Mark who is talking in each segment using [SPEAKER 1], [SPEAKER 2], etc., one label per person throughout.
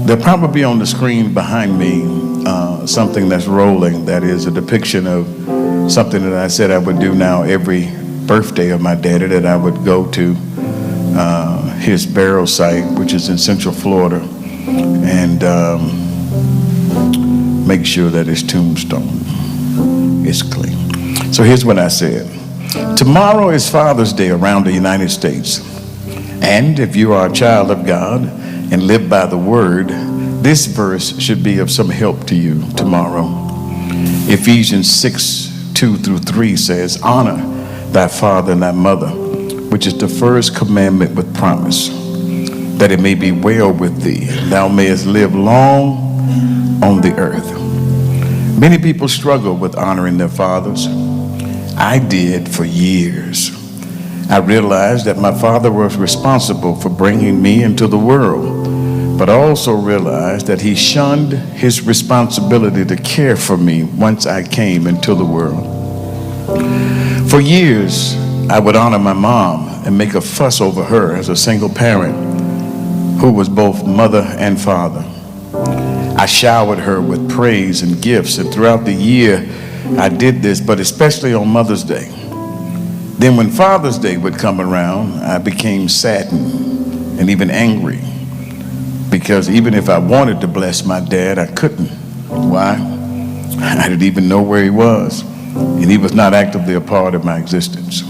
[SPEAKER 1] There'll probably be on the screen behind me something that's rolling that is a depiction of something that I said I would do now every birthday of my daddy, that I would go to his burial site, which is in Central Florida, and make sure that his tombstone is clean. So here's what I said. Tomorrow is Father's Day around the United States. And if you are a child of God and live by the word, this verse should be of some help to you tomorrow. Ephesians 6:2-3 says, honor thy father and thy mother, which is the first commandment with promise, that it may be well with thee, and thou mayest live long on the earth. Many people struggle with honoring their fathers. I did for years. I realized that my father was responsible for bringing me into the world, but I also realized that he shunned his responsibility to care for me once I came into the world. For years, I would honor my mom and make a fuss over her as a single parent who was both mother and father. I showered her with praise and gifts, and throughout the year I did this, but especially on Mother's Day. Then when Father's Day would come around, I became saddened and even angry, because even if I wanted to bless my dad, I couldn't. Why? I didn't even know where he was, and he was not actively a part of my existence.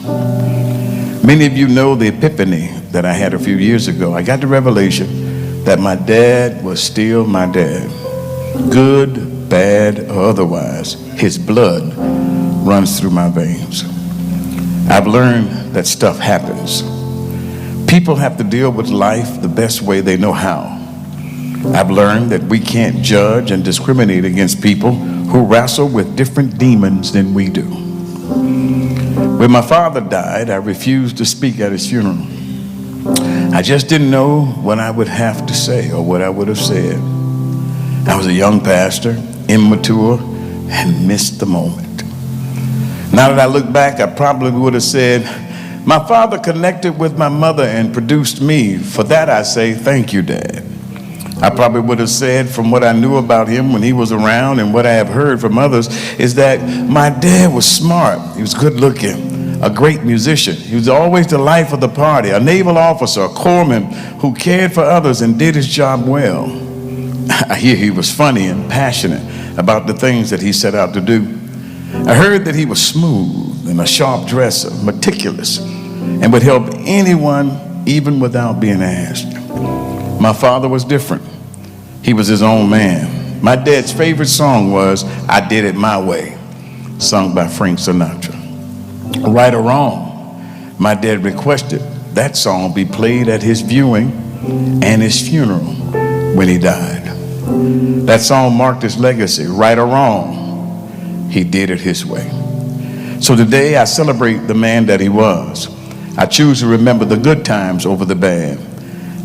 [SPEAKER 1] Many of you know the epiphany that I had a few years ago. I got the revelation that my dad was still my dad. Good, bad, or otherwise, his blood runs through my veins. I've learned that stuff happens. People have to deal with life the best way they know how. I've learned that we can't judge and discriminate against people who wrestle with different demons than we do. When my father died, I refused to speak at his funeral. I just didn't know what I would have to say or what I would have said. I was a young pastor, immature, and missed the moment. Now that I look back, I probably would have said, my father connected with my mother and produced me. For that I say, thank you, Dad. I probably would have said, from what I knew about him when he was around and what I have heard from others, is that my dad was smart. He was good looking, a great musician. He was always the life of the party, a naval officer, a corpsman who cared for others and did his job well. I hear he was funny and passionate about the things that he set out to do. I heard that he was smooth and a sharp dresser, meticulous, and would help anyone even without being asked. My father was different. He was his own man. My dad's favorite song was I Did It My Way, sung by Frank Sinatra. Right or wrong, my dad requested that song be played at his viewing and his funeral when he died. That song marked his legacy. Right or wrong, he did it his way. So today I celebrate the man that he was. I choose to remember the good times over the bad.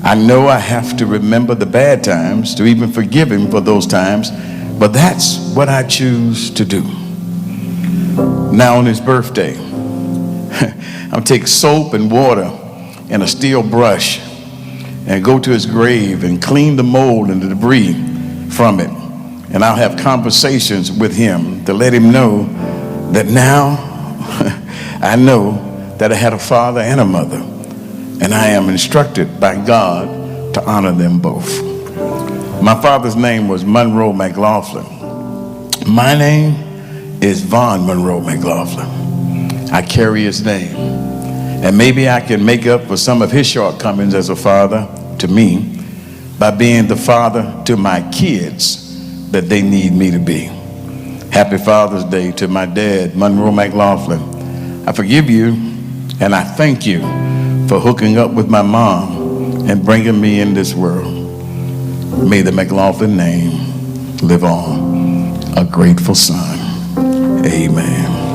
[SPEAKER 1] I know I have to remember the bad times to even forgive him for those times, but that's what I choose to do. Now on his birthday, I'll take soap and water and a steel brush and go to his grave and clean the mold and the debris from it. And I'll have conversations with him to let him know that now I know that I had a father and a mother, and I am instructed by God to honor them both. My father's name was Monroe McLaughlin. My name is Von Monroe McLaughlin. I carry his name, and maybe I can make up for some of his shortcomings as a father to me by being the father to my kids that they need me to be. Happy Father's Day to my dad, Monroe McLaughlin. I forgive you, and I thank you for hooking up with my mom and bringing me in this world. May the McLaughlin name live on. A grateful son. Amen.